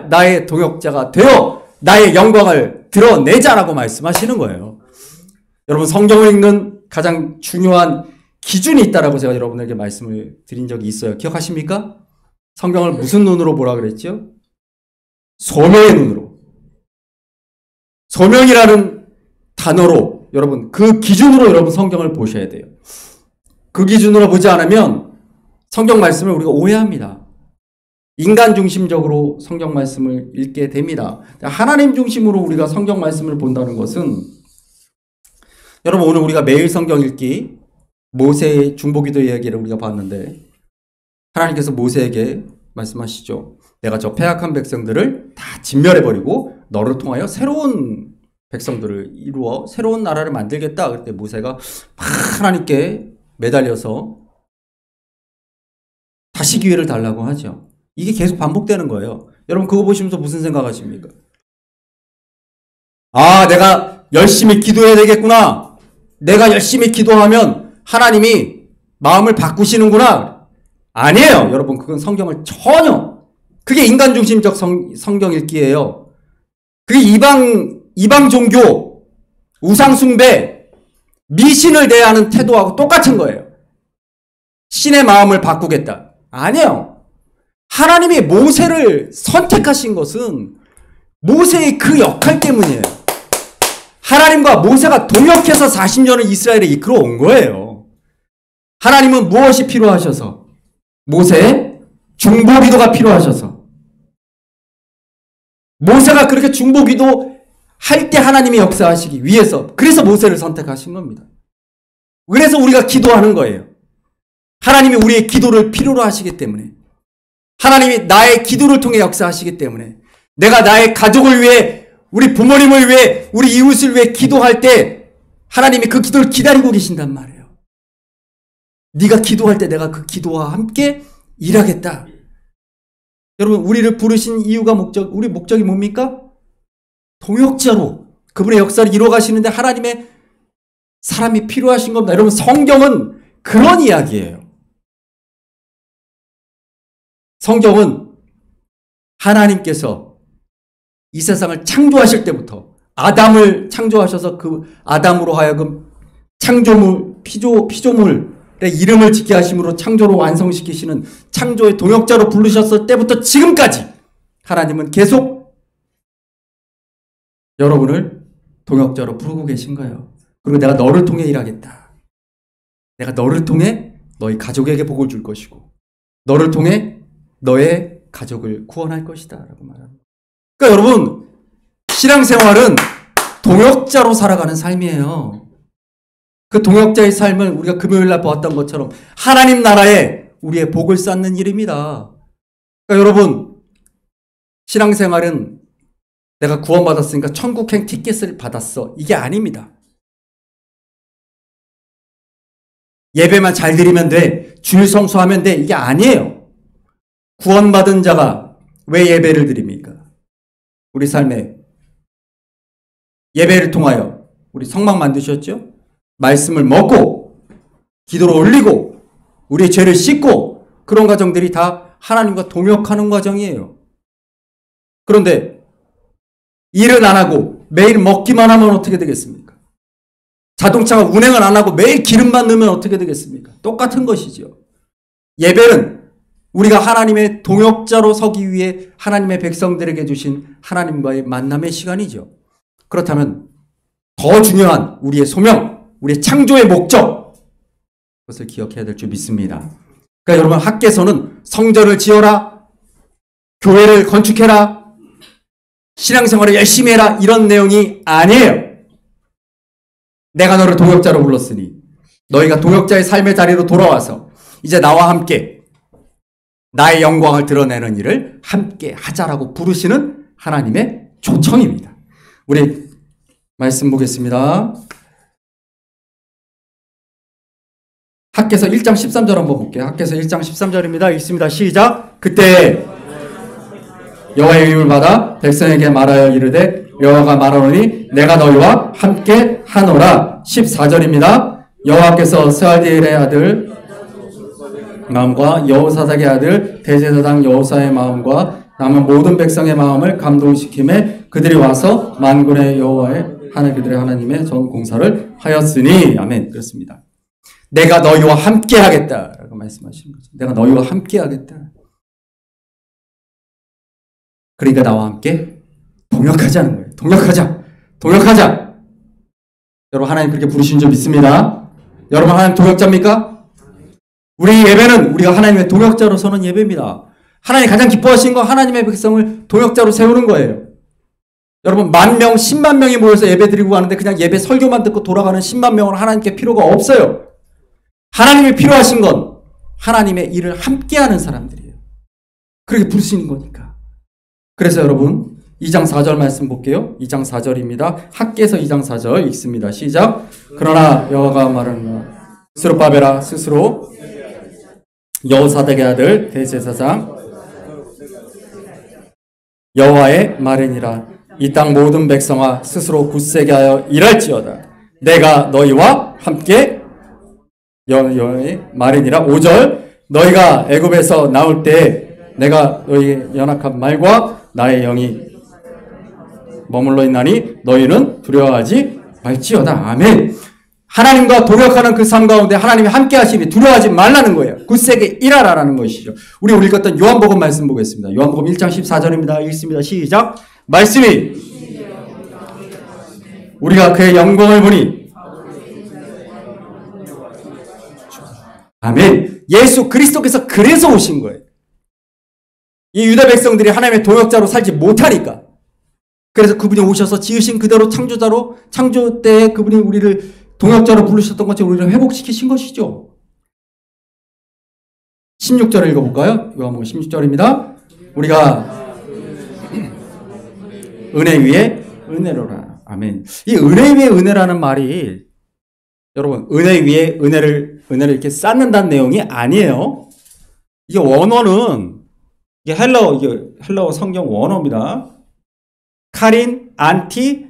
나의 동역자가 되어 나의 영광을 드러내자라고 말씀하시는 거예요. 여러분, 성경을 읽는 가장 중요한 기준이 있다라고 제가 여러분에게 말씀을 드린 적이 있어요. 기억하십니까? 성경을 무슨 눈으로 보라 그랬죠? 소명의 눈으로. 소명이라는 단어로 여러분, 그 기준으로 여러분 성경을 보셔야 돼요. 그 기준으로 보지 않으면 성경 말씀을 우리가 오해합니다. 인간 중심적으로 성경 말씀을 읽게 됩니다. 하나님 중심으로 우리가 성경 말씀을 본다는 것은, 여러분, 오늘 우리가 매일 성경 읽기 모세의 중보기도 이야기를 우리가 봤는데, 하나님께서 모세에게 말씀하시죠. 내가 저 패악한 백성들을 다 진멸해버리고 너를 통하여 새로운 백성들을 이루어 새로운 나라를 만들겠다. 그때 모세가 막 하나님께 매달려서 다시 기회를 달라고 하죠. 이게 계속 반복되는 거예요. 여러분, 그거 보시면서 무슨 생각하십니까? 내가 열심히 기도해야 되겠구나. 내가 열심히 기도하면 하나님이 마음을 바꾸시는구나. 아니에요. 여러분, 그건 성경을 전혀, 그게 인간 중심적 성경 읽기예요. 그게 이방 종교, 우상 숭배, 미신을 대하는 태도하고 똑같은 거예요. 신의 마음을 바꾸겠다. 아니에요. 하나님이 모세를 선택하신 것은 모세의 그 역할 때문이에요. 하나님과 모세가 동역해서 40년을 이스라엘에 이끌어 온 거예요. 하나님은 무엇이 필요하셔서? 모세의 중보기도가 필요하셔서. 모세가 그렇게 중보기도 할 때 하나님이 역사하시기 위해서, 그래서 모세를 선택하신 겁니다. 그래서 우리가 기도하는 거예요. 하나님이 우리의 기도를 필요로 하시기 때문에, 하나님이 나의 기도를 통해 역사하시기 때문에, 내가 나의 가족을 위해, 우리 부모님을 위해, 우리 이웃을 위해 기도할 때 하나님이 그 기도를 기다리고 계신단 말이에요. 네가 기도할 때 내가 그 기도와 함께 일하겠다. 여러분, 우리를 부르신 이유가 우리 목적이 뭡니까? 동역자로 그분의 역사를 이루어 가시는데 하나님의 사람이 필요하신 겁니다. 여러분, 성경은 그런 이야기예요. 성경은 하나님께서 이 세상을 창조하실 때부터 아담을 창조하셔서 그 아담으로 하여금 창조물, 피조물의 이름을 짓게 하심으로 창조로 완성시키시는 창조의 동역자로 부르셨을 때부터 지금까지 하나님은 계속 여러분을 동역자로 부르고 계신 거예요. 그리고 내가 너를 통해 일하겠다. 내가 너를 통해 너희 가족에게 복을 줄 것이고 너를 통해 너의 가족을 구원할 것이다 라고 말합니다. 그러니까 여러분, 신앙생활은 동역자로 살아가는 삶이에요. 그 동역자의 삶은 우리가 금요일날 보았던 것처럼 하나님 나라에 우리의 복을 쌓는 일입니다. 그러니까 여러분, 신앙생활은 내가 구원받았으니까 천국행 티켓을 받았어, 이게 아닙니다. 예배만 잘 드리면 돼, 주일 성수하면 돼, 이게 아니에요. 구원받은 자가 왜 예배를 드립니까? 우리 삶에 예배를 통하여 우리 성막 만드셨죠? 말씀을 먹고 기도를 올리고 우리의 죄를 씻고, 그런 과정들이 다 하나님과 동역하는 과정이에요. 그런데 일은 안 하고 매일 먹기만 하면 어떻게 되겠습니까? 자동차가 운행을 안 하고 매일 기름만 넣으면 어떻게 되겠습니까? 똑같은 것이죠. 예배는 우리가 하나님의 동역자로 서기 위해 하나님의 백성들에게 주신 하나님과의 만남의 시간이죠. 그렇다면 더 중요한 우리의 소명, 우리의 창조의 목적, 그것을 기억해야 될 줄 믿습니다. 그러니까 여러분, 학개서는 성전을 지어라, 교회를 건축해라, 신앙생활을 열심히 해라, 이런 내용이 아니에요. 내가 너를 동역자로 불렀으니 너희가 동역자의 삶의 자리로 돌아와서 이제 나와 함께 나의 영광을 드러내는 일을 함께 하자라고 부르시는 하나님의 초청입니다. 우리 말씀 보겠습니다. 학개서 1장 13절 한번 볼게요. 학개서 1장 13절입니다. 읽습니다. 시작. 그때 여호와의 위임을 받아 백성에게 말하여 이르되 여호와가 말하노니 내가 너희와 함께 하노라. 14절입니다. 여호와께서 스알디엘의 아들 마음과 여호사닥의 아들 대제사장 여호사의 마음과 남은 모든 백성의 마음을 감동시키매 그들이 와서 만군의 여호와의 그들의 하나님의 전 공사를 하였으니. 아멘. 그렇습니다. 내가 너희와 함께 하겠다라고 말씀하시는 거죠. 내가 너희와 함께 하겠다. 그러니까 나와 함께 동역하자는 거예요. 동역하자. 여러분, 하나님 그렇게 부르신 줄 믿습니다. 여러분, 하나님 동역자입니까? 우리 예배는 우리가 하나님의 동역자로 서는 예배입니다. 하나님이 가장 기뻐하신 건 하나님의 백성을 동역자로 세우는 거예요. 여러분, 10,000명, 10만 명이 모여서 예배 드리고 가는데 그냥 예배 설교만 듣고 돌아가는 10만 명은 하나님께 필요가 없어요. 하나님이 필요하신 건 하나님의 일을 함께하는 사람들이에요. 그렇게 부르시는 거니까. 그래서 여러분, 2장 4절 말씀 볼게요. 2장 4절입니다. 학개서 2장 4절 읽습니다. 시작. 그러나 여호와가 말하노라 스룹바벨아 스스로 여호사닥의 아들 대제사장 여호와의 말이니라. 이 땅 모든 백성아 스스로 굳세게 하여 일할지어다. 내가 너희와 함께 여호와의 말이니라. 5절. 너희가 애굽에서 나올 때 내가 너희의 연약한 말과 나의 영이 머물러 있나니 너희는 두려워하지 말지어다. 아멘. 하나님과 동역하는 그 삶 가운데 하나님이 함께 하시니 두려워하지 말라는 거예요. 굳세게 일하라라는 것이죠. 우리 읽었던 요한복음 말씀 보겠습니다. 요한복음 1장 14절입니다. 읽습니다. 시작. 말씀이 우리가 그의 영광을 보니. 아멘. 예수 그리스도께서 그래서 오신 거예요. 이 유다 백성들이 하나님의 동역자로 살지 못하니까. 그래서 그분이 오셔서 지으신 그대로 창조자로, 창조 때에 그분이 우리를 동역자로 부르셨던 것처럼 우리를 회복시키신 것이죠. 16절을 읽어볼까요? 요한복음 16절입니다. 우리가 은혜 위에 은혜로라. 아멘. 이 은혜 위에 은혜라는 말이, 여러분, 은혜 위에 은혜를 이렇게 쌓는다는 내용이 아니에요. 이게 원어는, 이게 헬라어 성경 원어입니다. 카린, 안티,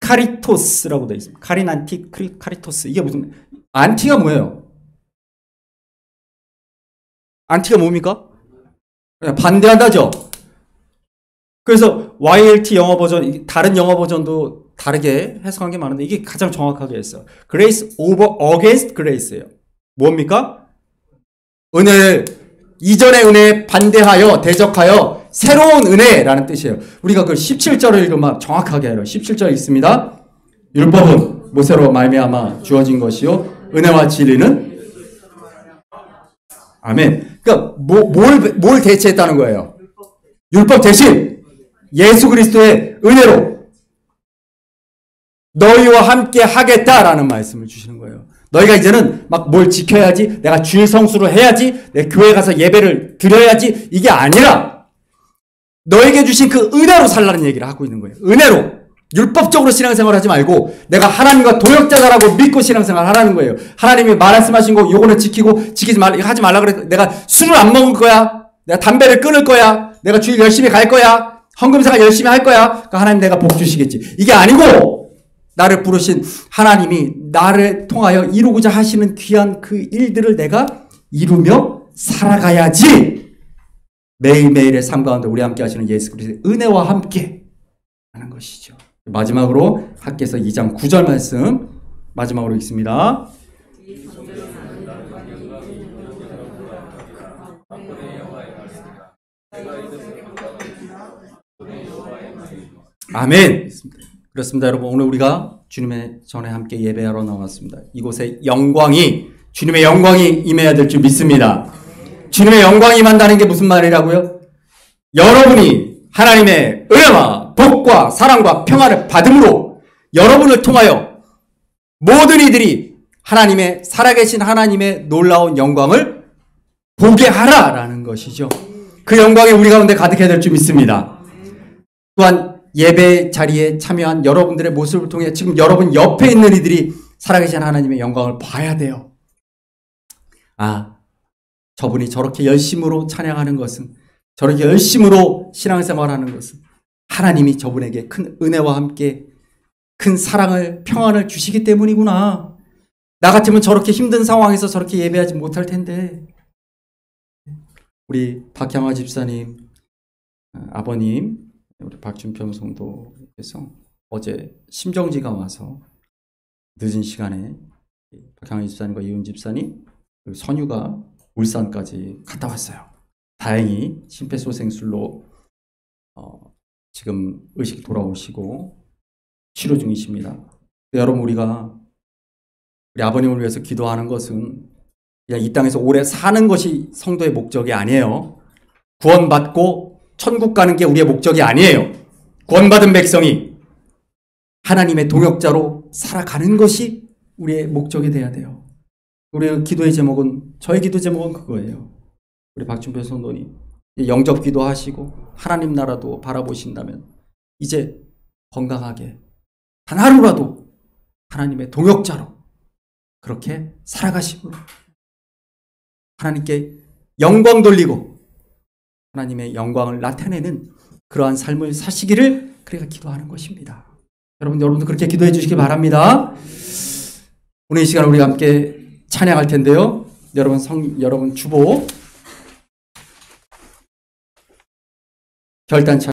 카리토스라고 되어 있습니다. 카린 안티 카리토스. 이게 무슨 안티가 뭐예요? 안티가 뭡니까? 반대한다죠. 그래서 YLT 영어 버전, 다른 영어 버전도 다르게 해석한 게 많은데 이게 가장 정확하게 했어요. Grace over against grace예요. 뭡니까? 은혜를 이전의 은혜에 반대하여 대적하여 새로운 은혜라는 뜻이에요. 우리가 그 17절을 읽으면 정확하게 해요. 17절 있습니다. 율법은 모세로 말미암아 주어진 것이요 은혜와 진리는 아멘. 그러니까 뭘 대체했다는 거예요? 율법 대신 예수 그리스도의 은혜로 너희와 함께 하겠다라는 말씀을 주시는 거예요. 너희가 이제는 막 뭘 지켜야지, 내가 주일 성수를 해야지, 내 교회 가서 예배를 드려야지, 이게 아니라 너에게 주신 그 은혜로 살라는 얘기를 하고 있는 거예요. 은혜로. 율법적으로 신앙생활 하지 말고 내가 하나님과 동역자다라고 믿고 신앙생활 하라는 거예요. 하나님이 말씀하신 거 요거는 지키고 지키지 말라, 하지 말라 그래. 내가 술을 안 먹을 거야. 내가 담배를 끊을 거야. 내가 주일 열심히 갈 거야. 헌금생활 열심히 할 거야. 그러니까 하나님 내가 복 주시겠지. 이게 아니고 나를 부르신 하나님이 나를 통하여 이루고자 하시는 귀한 그 일들을 내가 이루며 살아가야지. 매일매일의 삶 가운데 우리 함께 하시는 예수 그리스도의 은혜와 함께 하는 것이죠. 마지막으로 학개서 2장 9절 말씀 마지막으로 읽습니다. 아멘. 그렇습니다. 여러분, 오늘 우리가 주님의 전에 함께 예배하러 나왔습니다. 이곳에 주님의 영광이 임해야 될 줄 믿습니다. 주님의 영광이 임한다는 게 무슨 말이라고요? 여러분이 하나님의 은혜와 복과 사랑과 평화를 받음으로 여러분을 통하여 모든 이들이 하나님의 살아계신 하나님의 놀라운 영광을 보게 하라라는 것이죠. 그 영광이 우리 가운데 가득해야 될 줄 믿습니다. 또한 예배 자리에 참여한 여러분들의 모습을 통해 지금 여러분 옆에 있는 이들이 살아계신 하나님의 영광을 봐야 돼요. 아, 저분이 저렇게 열심으로 찬양하는 것은, 저렇게 열심으로 신앙생활하는 것은 하나님이 저분에게 큰 은혜와 함께 큰 사랑을, 평안을 주시기 때문이구나. 나 같으면 저렇게 힘든 상황에서 저렇게 예배하지 못할 텐데. 우리 박향화 집사님, 아버님, 우리 박준평 성도께서 어제 심정지가 와서 늦은 시간에 박향화 집사님과 이훈 집사님, 그리고 선유가 울산까지 갔다 왔어요. 다행히 심폐소생술로 지금 의식 돌아오시고 치료 중이십니다. 여러분, 우리가 우리 아버님을 위해서 기도하는 것은 그냥 이 땅에서 오래 사는 것이 성도의 목적이 아니에요. 구원받고 천국 가는 게 우리의 목적이 아니에요. 구원받은 백성이 하나님의 동역자로 살아가는 것이 우리의 목적이 돼야 돼요. 우리의 기도의 제목은, 저의 기도 제목은 그거예요. 우리 박준표 성도님 영접 기도하시고 하나님 나라도 바라보신다면 이제 건강하게 단 하루라도 하나님의 동역자로 그렇게 살아가시고 하나님께 영광 돌리고 하나님의 영광을 나타내는 그러한 삶을 사시기를 그래가 기도하는 것입니다. 여러분도 그렇게 기도해 주시기 바랍니다. 오늘 이 시간 우리가 함께 찬양할 텐데요. 여러분 주보 결단 찬양